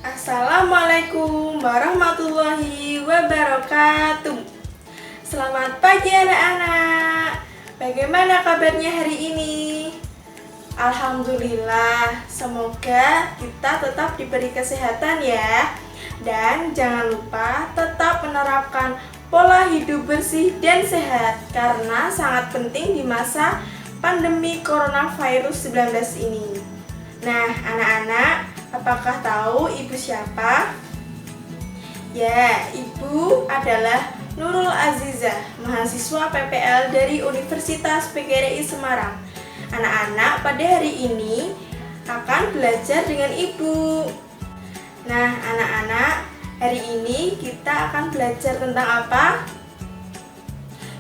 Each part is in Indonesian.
Assalamualaikum warahmatullahi wabarakatuh. Selamat pagi anak-anak. Bagaimana kabarnya hari ini? Alhamdulillah, semoga kita tetap diberi kesehatan ya. Dan jangan lupa tetap menerapkan pola hidup bersih dan sehat karena sangat penting di masa pandemi coronavirus 19 ini. Nah, anak-anak, apakah tahu ibu siapa? Ya, ibu adalah Nurul Azizah, mahasiswa PPL dari Universitas PGRI Semarang. Anak-anak pada hari ini akan belajar dengan ibu. Nah, anak-anak, hari ini kita akan belajar tentang apa?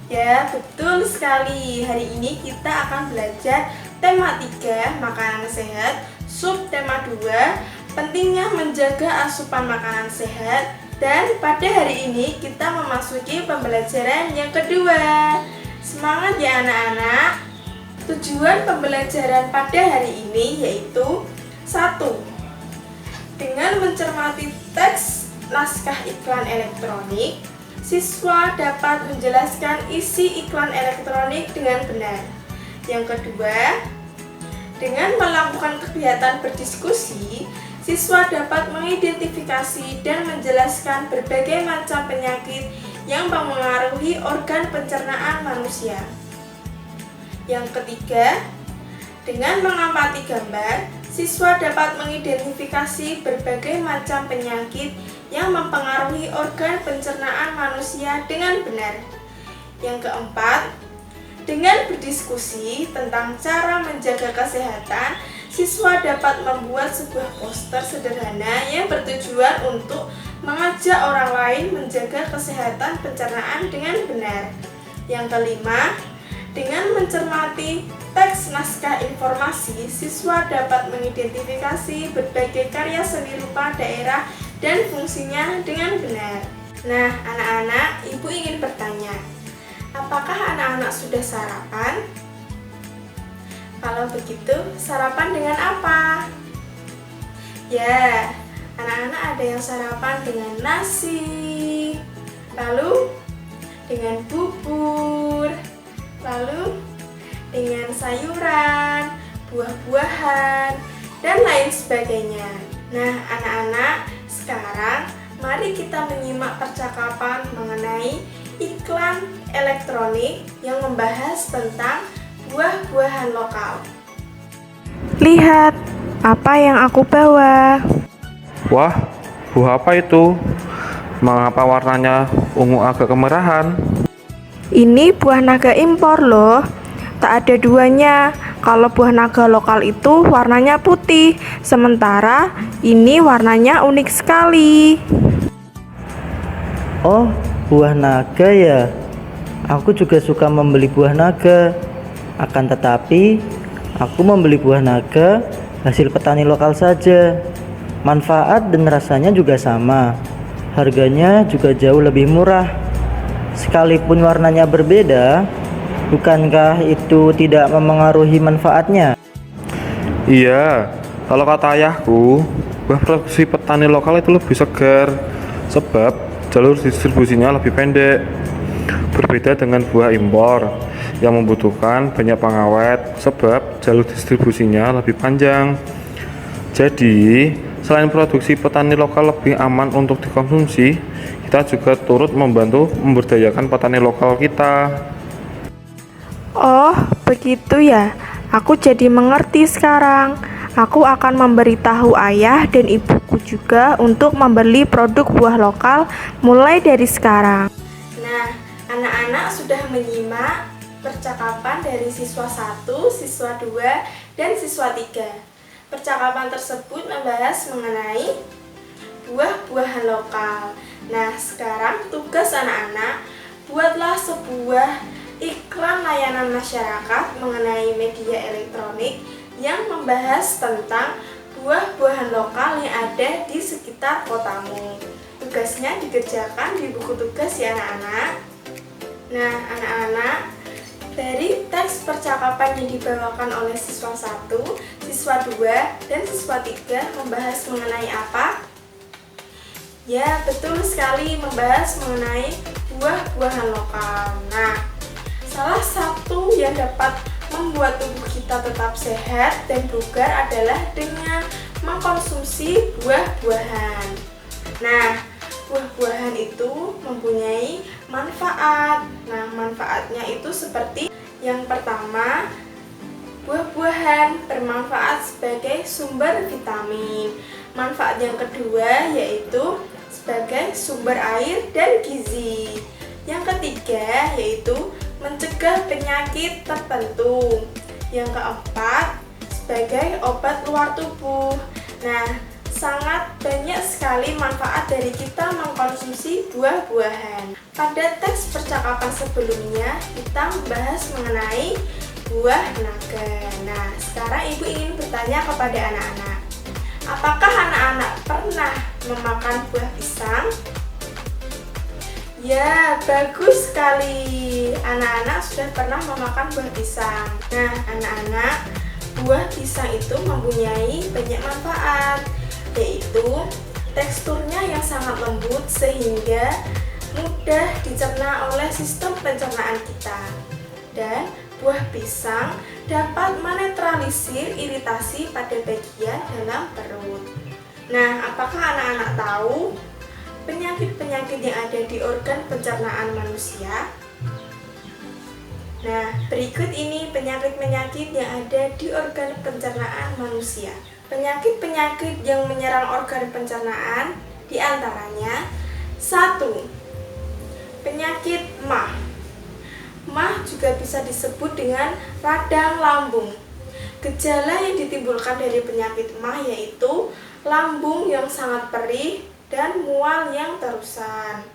Ya, betul sekali. Hari ini kita akan belajar tema 3, makanan sehat, subtema 2, pentingnya menjaga asupan makanan sehat, dan pada hari ini kita memasuki pembelajaran yang kedua. Semangat ya anak-anak. Tujuan pembelajaran pada hari ini yaitu 1. Dengan mencermati teks naskah iklan elektronik, siswa dapat menjelaskan isi iklan elektronik dengan benar. Yang kedua, dengan melakukan kegiatan berdiskusi, siswa dapat mengidentifikasi dan menjelaskan berbagai macam penyakit yang mempengaruhi organ pencernaan manusia. Yang ketiga, dengan mengamati gambar, siswa dapat mengidentifikasi berbagai macam penyakit yang mempengaruhi organ pencernaan manusia dengan benar. Yang keempat, dengan berdiskusi tentang cara menjaga kesehatan, siswa dapat membuat sebuah poster sederhana yang bertujuan untuk mengajak orang lain menjaga kesehatan pencernaan dengan benar. Yang kelima, dengan mencermati teks naskah informasi, siswa dapat mengidentifikasi berbagai karya seni rupa daerah dan fungsinya dengan benar. Nah, anak-anak, ibu ingin bertanya, apakah anak-anak sudah sarapan? Kalau begitu, sarapan dengan apa? Ya, anak-anak ada yang sarapan dengan nasi, lalu dengan bubur, lalu dengan sayuran, buah-buahan, dan lain sebagainya. Nah, anak-anak, sekarang mari kita menyimak percakapan mengenai iklan elektronik yang membahas tentang buah-buahan lokal. Lihat, apa yang aku bawa. Wah, buah apa itu? Mengapa warnanya ungu agak kemerahan? Ini buah naga impor loh. Tak ada duanya. Kalau buah naga lokal itu warnanya putih, sementara ini warnanya unik sekali. Oh, buah naga ya. Aku juga suka membeli buah naga. Akan tetapi, aku membeli buah naga hasil petani lokal saja. Manfaat dan rasanya juga sama. Harganya juga jauh lebih murah. Sekalipun warnanya berbeda, bukankah itu tidak memengaruhi manfaatnya? Iya, kalau kata ayahku, buah produksi petani lokal itu lebih segar, sebab jalur distribusinya lebih pendek. Berbeda dengan buah impor yang membutuhkan banyak pengawet, sebab jalur distribusinya lebih panjang. Jadi, selain produksi petani lokal lebih aman untuk dikonsumsi, kita juga turut membantu memberdayakan petani lokal kita. Oh, begitu ya. Aku jadi mengerti sekarang. Aku akan memberitahu ayah dan ibuku juga untuk membeli produk buah lokal mulai dari sekarang. Nah, anak-anak sudah menyimak percakapan dari siswa 1, siswa 2, dan siswa 3. Percakapan tersebut membahas mengenai buah-buahan lokal. Nah, sekarang tugas anak-anak, buatlah sebuah iklan layanan masyarakat mengenai media elektronik yang membahas tentang buah-buahan lokal yang ada di sekitar kotamu. Tugasnya dikerjakan di buku tugas ya anak-anak. Nah, anak-anak, dari teks percakapan yang dibawakan oleh siswa 1, siswa 2, dan siswa 3 membahas mengenai apa? Ya, betul sekali membahas mengenai buah-buahan lokal. Nah, salah satu yang dapat membuat tubuh kita tetap sehat dan bugar adalah dengan mengkonsumsi buah-buahan. Nah, buah-buahan itu mempunyai manfaat. Nah, manfaatnya itu seperti yang pertama, buah-buahan bermanfaat sebagai sumber vitamin. Manfaat yang kedua yaitu sebagai sumber air dan gizi. Yang ketiga yaitu mencegah penyakit tertentu. Yang keempat sebagai obat luar tubuh. Nah, sangat banyak sekali manfaat dari kita mengkonsumsi buah-buahan. Pada teks percakapan sebelumnya kita membahas mengenai buah naga. Nah, sekarang ibu ingin bertanya kepada anak-anak, apakah anak-anak pernah memakan buah pisang? Ya, bagus sekali. Anak-anak sudah pernah memakan buah pisang. Nah, anak-anak, buah pisang itu mempunyai banyak manfaat, yaitu teksturnya yang sangat lembut sehingga mudah dicerna oleh sistem pencernaan kita. Dan buah pisang dapat menetralisir iritasi pada bagian dalam perut. Nah, apakah anak-anak tahu penyakit-penyakit yang ada di organ pencernaan manusia? Nah, berikut ini penyakit-penyakit yang ada di organ pencernaan manusia. Penyakit-penyakit yang menyerang organ pencernaan diantaranya 1. Penyakit MAH. MAH juga bisa disebut dengan radang lambung. Gejala yang ditimbulkan dari penyakit MAH yaitu lambung yang sangat perih dan mual yang terusan.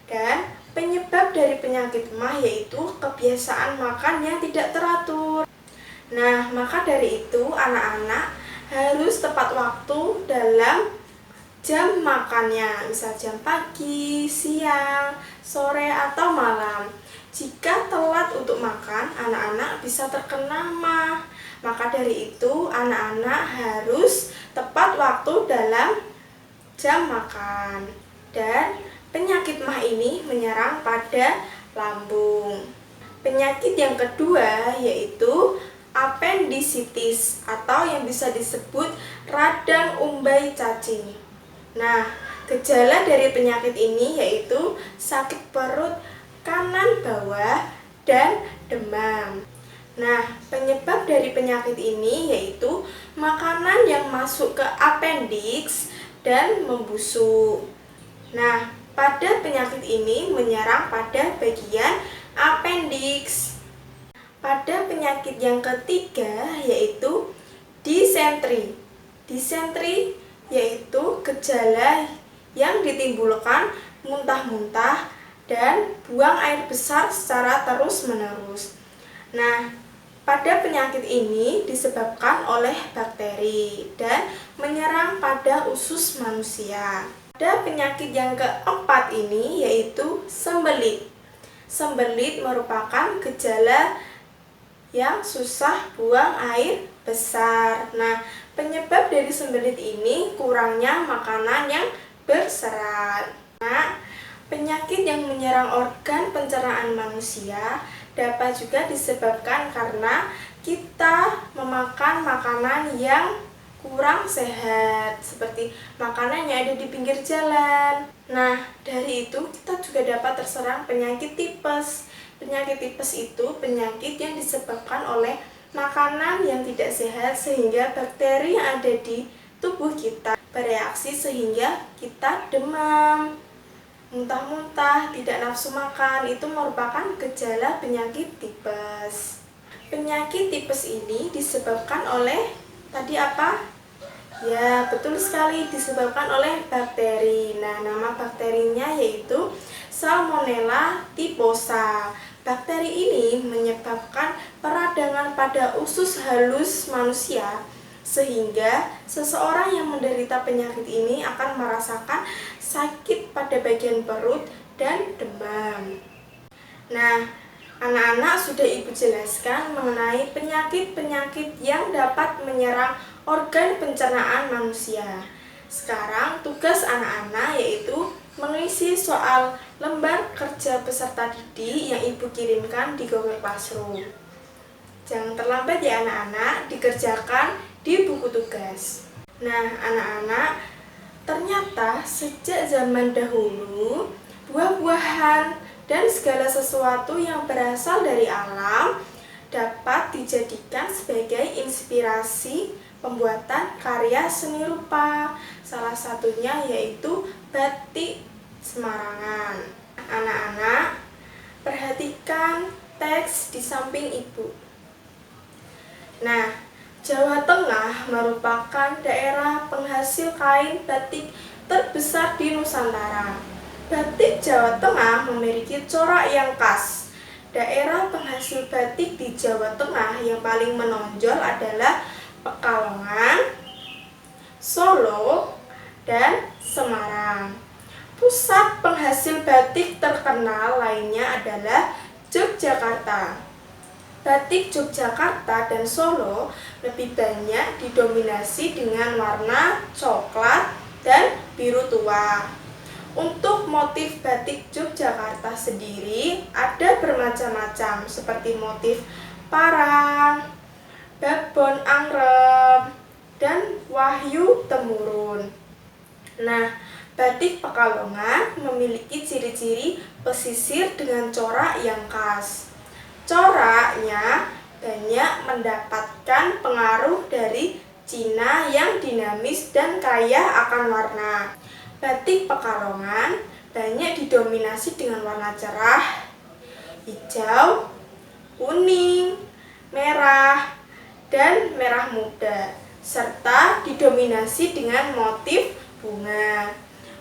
Dan penyebab dari penyakit MAH yaitu kebiasaan makan yang tidak teratur. Nah, maka dari itu anak-anak harus tepat waktu dalam jam makannya, misal jam pagi, siang, sore, atau malam. Jika telat untuk makan, anak-anak bisa terkena MAH. Maka dari itu, anak-anak harus tepat waktu dalam jam makan. Dan penyakit MAH ini menyerang pada lambung. Penyakit yang kedua yaitu apendisitis atau yang bisa disebut radang umbai cacing. Nah, gejala dari penyakit ini yaitu sakit perut kanan bawah dan demam. Nah, penyebab dari penyakit ini yaitu makanan yang masuk ke appendix dan membusuk. Nah, pada penyakit ini menyerang pada bagian appendix. Pada penyakit yang ketiga yaitu disentri. Disentri yaitu gejala yang ditimbulkan muntah-muntah dan buang air besar secara terus-menerus. Nah, pada penyakit ini disebabkan oleh bakteri dan menyerang pada usus manusia. Pada penyakit yang keempat ini yaitu sembelit. Sembelit merupakan gejala yang susah buang air besar. Nah, penyebab dari sembelit ini kurangnya makanan yang berserat. Nah, penyakit yang menyerang organ pencernaan manusia dapat juga disebabkan karena kita memakan makanan yang kurang sehat, seperti makanan yang ada di pinggir jalan. Nah, dari itu kita juga dapat terserang penyakit tipes. Penyakit tipes itu penyakit yang disebabkan oleh makanan yang tidak sehat sehingga bakteri yang ada di tubuh kita bereaksi sehingga kita demam, muntah-muntah, tidak nafsu makan. Itu merupakan gejala penyakit tipes. Penyakit tipes ini disebabkan oleh tadi apa? Ya, betul sekali, disebabkan oleh bakteri. Nah, nama bakterinya yaitu Salmonella typhosa. Bakteri ini menyebabkan peradangan pada usus halus manusia, sehingga seseorang yang menderita penyakit ini akan merasakan sakit pada bagian perut dan demam. Nah, anak-anak sudah ibu jelaskan mengenai penyakit-penyakit yang dapat menyerang organ pencernaan manusia. Sekarang tugas anak-anak yaitu mengisi soal lembar kerja peserta didik yang Ibu kirimkan di Google Classroom. Jangan terlambat ya anak-anak, dikerjakan di buku tugas. Nah anak-anak, ternyata sejak zaman dahulu, buah-buahan dan segala sesuatu yang berasal dari alam dapat dijadikan sebagai inspirasi pembuatan karya seni rupa. Salah satunya yaitu batik Semarangan. Anak-anak, perhatikan teks di samping Ibu. Nah, Jawa Tengah merupakan daerah penghasil kain batik terbesar di Nusantara. Batik Jawa Tengah memiliki corak yang khas. Daerah penghasil batik di Jawa Tengah yang paling menonjol adalah Pekalongan, Solo, dan Semarang. Pusat penghasil batik terkenal lainnya adalah Yogyakarta. Batik Yogyakarta dan Solo lebih banyak didominasi dengan warna coklat dan biru tua. Untuk motif batik Yogyakarta sendiri ada bermacam-macam seperti motif parang, babon angrem, dan wahyu temurun. Nah, batik Pekalongan memiliki ciri-ciri pesisir dengan corak yang khas. Coraknya banyak mendapatkan pengaruh dari Cina yang dinamis dan kaya akan warna. Batik Pekalongan banyak didominasi dengan warna cerah, hijau, kuning, merah, dan merah muda, serta didominasi dengan motif bunga.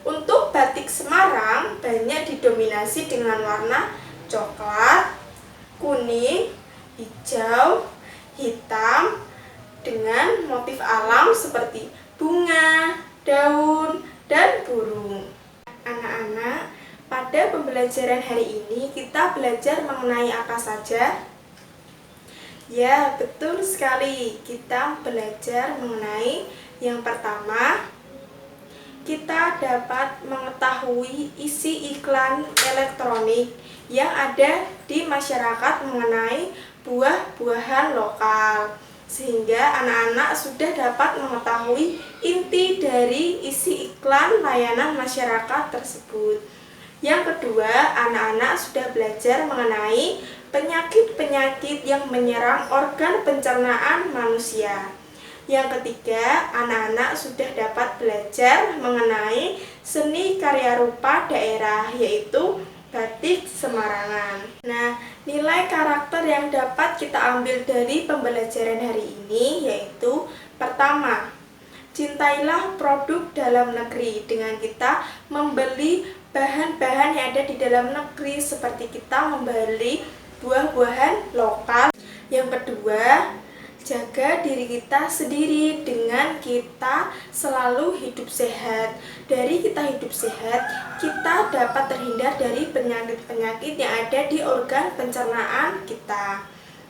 Untuk batik Semarang banyak didominasi dengan warna coklat, kuning, hijau, hitam, dengan motif alam seperti bunga, daun, dan burung. Anak-anak, pada pembelajaran hari ini kita belajar mengenai apa saja? Ya, betul sekali. Kita belajar mengenai yang pertama, kita dapat mengetahui isi iklan elektronik yang ada di masyarakat mengenai buah-buahan lokal, sehingga anak-anak sudah dapat mengetahui inti dari isi iklan layanan masyarakat tersebut. Yang kedua, anak-anak sudah belajar mengenai penyakit-penyakit yang menyerang organ pencernaan manusia. Yang ketiga, anak-anak sudah dapat belajar mengenai seni karya rupa daerah, yaitu batik Semarangan. Nah, nilai karakter yang dapat kita ambil dari pembelajaran hari ini yaitu pertama, cintailah produk dalam negeri dengan kita membeli bahan-bahan yang ada di dalam negeri, seperti kita membeli buah-buahan lokal. Yang kedua, jaga diri kita sendiri dengan kita selalu hidup sehat. Dari kita hidup sehat, kita dapat terhindar dari penyakit-penyakit yang ada di organ pencernaan kita.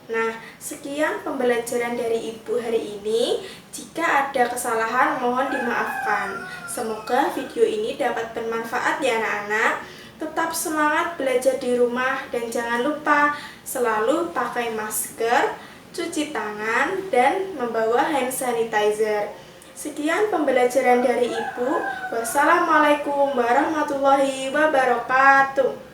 Nah, sekian pembelajaran dari Ibu hari ini. Jika ada kesalahan, mohon dimaafkan. Semoga video ini dapat bermanfaat ya anak-anak. Tetap semangat belajar di rumah dan jangan lupa selalu pakai masker, cuci tangan, dan membawa hand sanitizer. Sekian pembelajaran dari Ibu. Wassalamualaikum warahmatullahi wabarakatuh.